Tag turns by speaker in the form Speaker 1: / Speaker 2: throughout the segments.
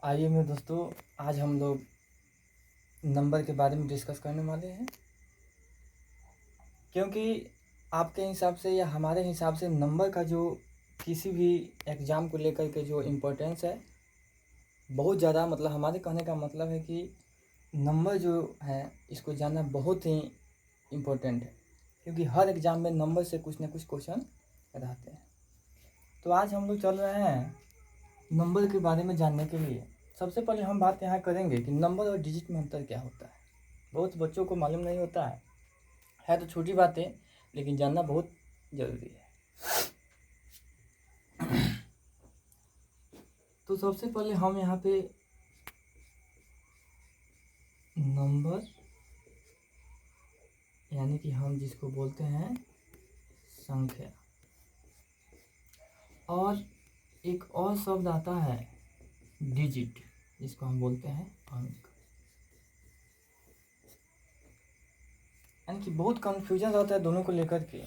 Speaker 1: आइए मेरे दोस्तों, आज हम लोग नंबर के बारे में डिस्कस करने वाले हैं। क्योंकि आपके हिसाब से या हमारे हिसाब से नंबर का जो किसी भी एग्ज़ाम को लेकर के जो इम्पोर्टेंस है बहुत ज़्यादा, मतलब हमारे कहने का मतलब है कि नंबर जो है इसको जानना बहुत ही इम्पोर्टेंट है। क्योंकि हर एग्ज़ाम में नंबर से कुछ ना कुछ क्वेश्चन रहते हैं। तो आज हम लोग चल रहे हैं नंबर के बारे में जानने के लिए। सबसे पहले हम बात यहाँ करेंगे कि नंबर और डिजिट में अंतर क्या होता है। बहुत बच्चों को मालूम नहीं होता है तो छोटी बात है, लेकिन जानना बहुत ज़रूरी है। तो सबसे पहले हम यहाँ पे नंबर यानी कि हम जिसको बोलते हैं संख्या, और एक और शब्द आता है डिजिट जिसको हम बोलते हैं अंक। यानी कि बहुत कन्फ्यूजन रहता है दोनों को लेकर के।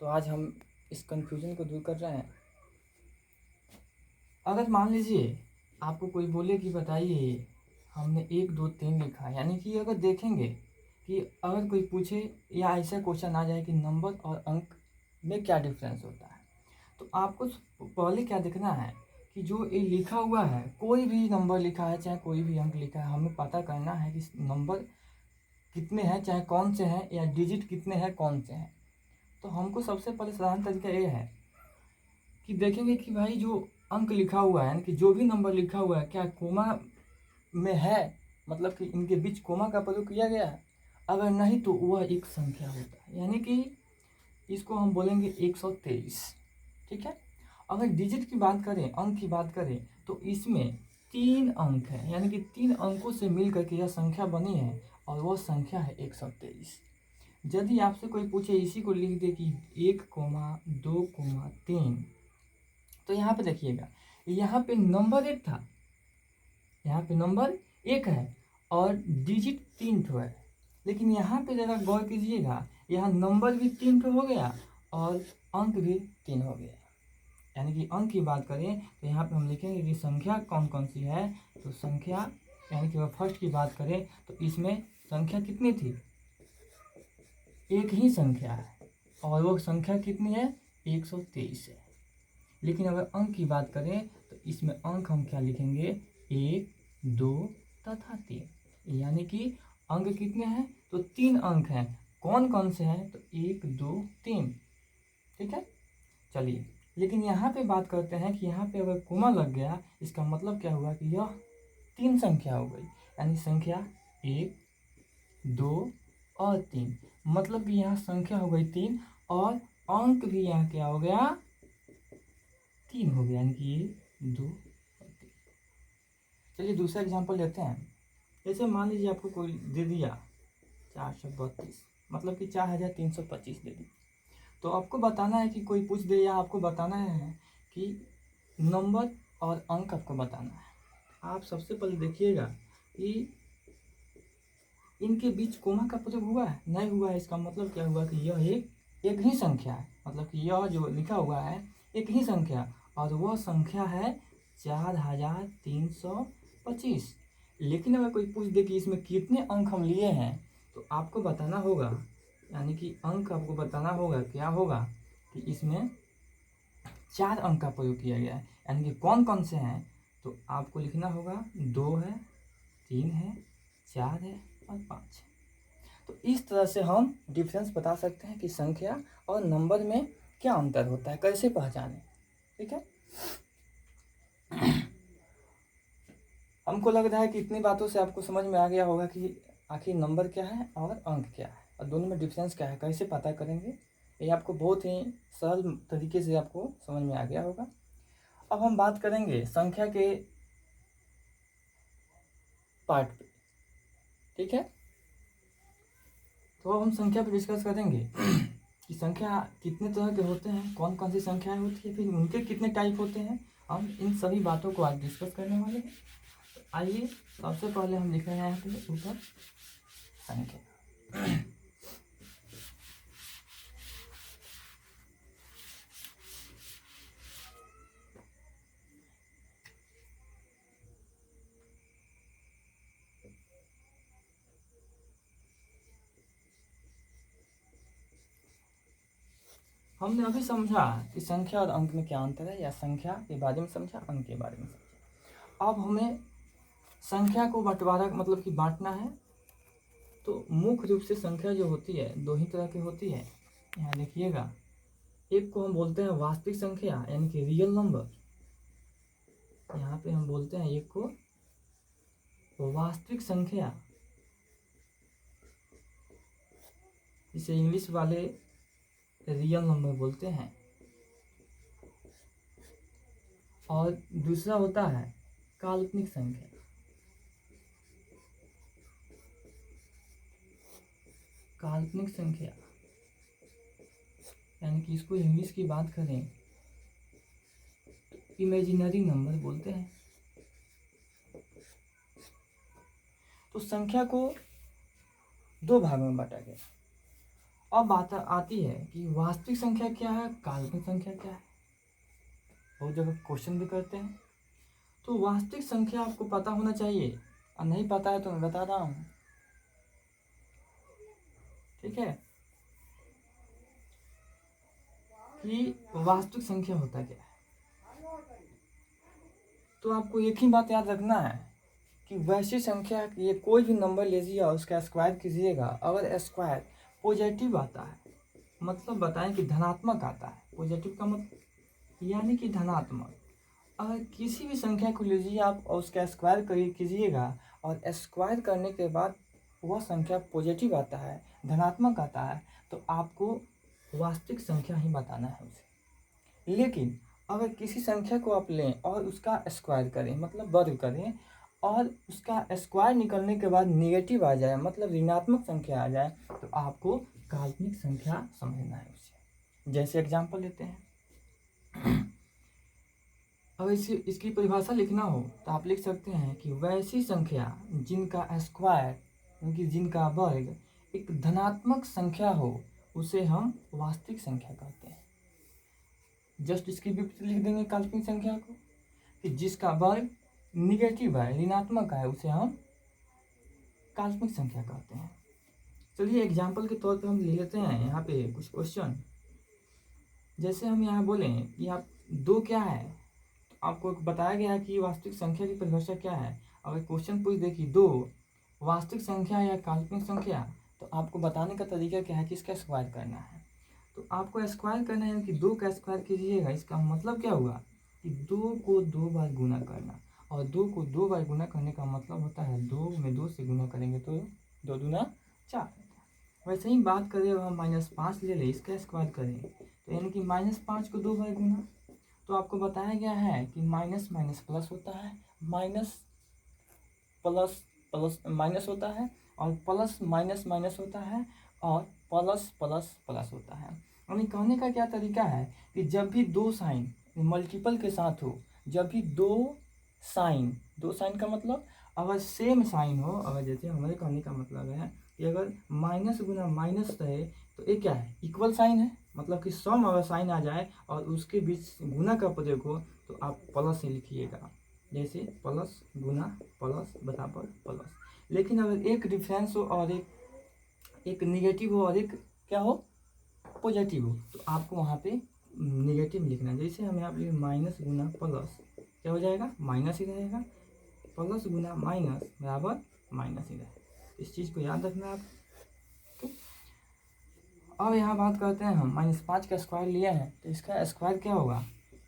Speaker 1: तो आज हम इस कन्फ्यूजन को दूर कर रहे हैं। अगर मान लीजिए आपको कोई बोले कि बताइए हमने 1 2 3 लिखा है, यानी कि अगर देखेंगे कि अगर कोई पूछे या ऐसा क्वेश्चन आ जाए कि नंबर और अंक में क्या डिफरेंस होता है, तो आपको पहले क्या देखना है कि जो ये लिखा हुआ है, कोई भी नंबर लिखा है चाहे कोई भी अंक लिखा है, हमें पता करना है कि नंबर कितने हैं चाहे कौन से हैं, या डिजिट कितने हैं कौन से हैं। तो हमको सबसे पहले साधारण तरीका ये है कि देखेंगे कि भाई जो अंक लिखा हुआ है, यानी कि जो भी नंबर लिखा हुआ है क्या कोमा में है, मतलब कि इनके बीच कोमा का प्रयोग किया गया है। अगर नहीं तो वह एक संख्या होता है, यानी कि इसको हम बोलेंगे 123। ठीक है। अगर डिजिट की बात करें, अंक की बात करें, तो इसमें 3 अंक हैं, यानी कि 3 अंकों से मिल करके यह संख्या बनी है और वह संख्या है 123। यदि आपसे कोई पूछे इसी को लिख दे कि 1,2,3, तो यहाँ पे देखिएगा, यहाँ पे नंबर 1 था, यहाँ पे नंबर 1 है और डिजिट 3 ठो है। लेकिन यहाँ पे ज़रा गौर कीजिएगा, यहाँ नंबर भी 3 ठो हो गया और अंक भी 3 हो गया। यानी कि अंक की बात करें तो यहाँ पे हम लिखेंगे कि संख्या कौन कौन सी है। तो संख्या यानी कि फर्स्ट की बात करें तो इसमें संख्या कितनी थी, एक ही संख्या है और वो संख्या कितनी है, 123 है। लेकिन अगर अंक की बात करें तो इसमें अंक हम क्या लिखेंगे, 1 2 तथा 3। यानी कि अंक कितने हैं, तो 3 अंक हैं। कौन कौन से हैं, तो 1 2 3। ठीक है। चलिए, लेकिन यहाँ पे बात करते हैं कि यहाँ पे अगर कोमा लग गया, इसका मतलब क्या हुआ कि यह 3 संख्या हो गई। यानी संख्या 1 2 और 3, मतलब कि यहाँ संख्या हो गई 3 और अंक भी यहाँ क्या हो गया, 3 हो गया, यानी कि ये 2 और 3। चलिए दूसरा एग्जांपल लेते हैं। जैसे मान लीजिए आपको कोई दे दिया 432, मतलब कि 4325 दे दी। तो आपको बताना है कि कोई पूछ दे या आपको बताना है कि नंबर और अंक आपको बताना है। आप सबसे पहले देखिएगा कि इनके बीच कोमा का प्रयोग हुआ है, नहीं हुआ है। इसका मतलब क्या हुआ कि यह एक ही संख्या है, मतलब कि यह जो लिखा हुआ है एक ही संख्या, और वह संख्या है 4325। लेकिन अगर कोई पूछ दे कि इसमें कितने अंक हम लिए हैं, तो आपको बताना होगा, यानी कि अंक आपको बताना होगा, क्या होगा कि इसमें 4 अंक का प्रयोग किया गया है। यानी कि कौन कौन से हैं, तो आपको लिखना होगा 2 है, 3 है, 4 है और 5 है। तो इस तरह से हम डिफरेंस बता सकते हैं कि संख्या और नंबर में क्या अंतर होता है, कैसे पहचानें। ठीक है। हमको लग रहा है कि इतनी बातों से आपको समझ में आ गया होगा कि आखिर नंबर क्या है और अंक क्या है और दोनों में डिफरेंस क्या है, कैसे पता करेंगे। ये आपको बहुत ही सरल तरीके से आपको समझ में आ गया होगा। अब हम बात करेंगे संख्या के पार्ट पे। ठीक है। तो हम संख्या पे डिस्कस करेंगे कि संख्या कितने तरह के होते हैं, कौन कौन सी संख्याएं होती है, फिर उनके कितने टाइप होते हैं। हम इन सभी बातों को आज डिस्कस करने वाले हैं। तो आइए सबसे पहले हम लिख रहे हैं यहाँ पे ऊपर संख्या। हमने अभी समझा कि संख्या और अंक में क्या अंतर है, या संख्या के बारे में समझा, अंक के बारे में समझा। अब हमें संख्या को बंटवारा मतलब कि बांटना है। तो मुख्य रूप से संख्या जो होती है दो ही तरह की होती है। यहाँ देखिएगा, एक को हम बोलते हैं वास्तविक संख्या यानी कि रियल नंबर। यहाँ पे हम बोलते हैं एक को वास्तविक संख्या, इसे इंग्लिश वाले रियल नंबर बोलते हैं। और दूसरा होता है काल्पनिक संख्या। काल्पनिक संख्या यानी कि इसको इंग्लिश की बात करें तो इमेजिनरी नंबर बोलते हैं। तो संख्या को दो भागों में बांटा गया। अब बात आती है कि वास्तविक संख्या क्या है, काल्पनिक संख्या क्या है। बहुत जगह क्वेश्चन भी करते हैं। तो वास्तविक संख्या आपको पता होना चाहिए, और नहीं पता है तो मैं बता रहा हूँ, ठीक है, कि वास्तविक संख्या होता क्या है। तो आपको एक ही बात याद रखना है कि वैसी संख्या, ये कोई भी नंबर लीजिए और उसका स्क्वायर कीजिएगा, अगर स्क्वायर पॉजिटिव आता है, मतलब बताएं कि धनात्मक आता है। पॉजिटिव का मतलब यानी कि धनात्मक। अगर किसी भी संख्या को लीजिए आप और उसका स्क्वायर कीजिएगा, और स्क्वायर करने के बाद वह संख्या पॉजिटिव आता है, धनात्मक आता है, तो आपको वास्तविक संख्या ही बताना है उसे। लेकिन अगर किसी संख्या को आप लें और उसका स्क्वायर करें, मतलब वर्ग करें, और उसका स्क्वायर निकलने के बाद नेगेटिव आ जाए, मतलब ऋणात्मक संख्या आ जाए, तो आपको काल्पनिक संख्या समझना है उसे। जैसे एग्जाम्पल लेते हैं, अगर इसकी परिभाषा लिखना हो तो आप लिख सकते हैं कि वैसी संख्या जिनका स्क्वायर यानी कि जिनका वर्ग एक धनात्मक संख्या हो, उसे हम वास्तविक संख्या कहते हैं। जस्ट इसकी विपरीत लिख देंगे काल्पनिक संख्या को, कि जिसका वर्ग निगेटिव है, ऋणात्मक है, उसे हम काल्पनिक संख्या कहते हैं। चलिए एग्जाम्पल के तौर पर हम ले लेते हैं यहाँ पे कुछ क्वेश्चन। जैसे हम यहाँ बोलें कि आप दो क्या है, तो आपको बताया गया है कि वास्तविक संख्या की परिभाषा क्या है। अगर क्वेश्चन पूछ दे कि दो वास्तविक संख्या या काल्पनिक संख्या, तो आपको बताने का तरीका क्या है कि इसका स्क्वायर करना है। तो आपको स्क्वायर करना है कि दो का स्क्वायर कीजिएगा, इसका मतलब क्या हुआ कि दो को दो बार गुना करना, और दो को दो बार गुना करने का मतलब होता है दो में दो से गुना करेंगे तो दो दूना चार। वैसे ही बात करें, अब हम -5 ले लें, इसका स्क्वायर करें, तो यानी कि -5 को दो बार गुना। तो आपको बताया गया है कि माइनस माइनस प्लस होता है, माइनस प्लस प्लस माइनस होता है, और प्लस माइनस माइनस होता है, और प्लस प्लस प्लस होता है। यानी कहने का क्या तरीका है कि जब भी दो साइन मल्टीपल के साथ हो, जब भी दो साइन का मतलब अगर सेम साइन हो, अगर जैसे हमारे कहने का मतलब है कि अगर माइनस गुना माइनस रहे तो ये क्या है, इक्वल साइन है, मतलब कि सम अगर साइन आ जाए और उसके बीच गुना का प्रयोग हो तो आप प्लस ही लिखिएगा, जैसे प्लस गुना प्लस बराबर प्लस। लेकिन अगर एक डिफरेंस हो और एक निगेटिव हो और एक क्या हो, पॉजिटिव हो, तो आपको वहाँ पे निगेटिव लिखना है। जैसे हम यहाँ पे माइनस गुना प्लस क्या हो जाएगा, माइनस ही रहेगा, प्लस गुना माइनस बराबर माइनस ही रहेगा। इस चीज़ को याद रखना आप। अब यहाँ बात करते हैं, हम -5 का स्क्वायर लिए हैं तो इसका स्क्वायर क्या होगा,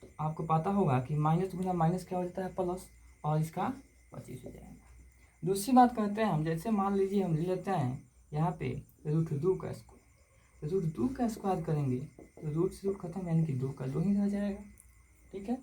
Speaker 1: तो आपको पता होगा कि माइनस गुना माइनस क्या हो जाता है, प्लस, और इसका 25 हो जाएगा। दूसरी बात करते हैं हम, जैसे मान लीजिए हम ले लेते हैं यहाँ पे √2 का स्क्वायर। √2 का स्क्वायर करेंगे तो रूट से रूट खत्म, यानी कि 2 का 2 ही रह जाएगा, ठीक है।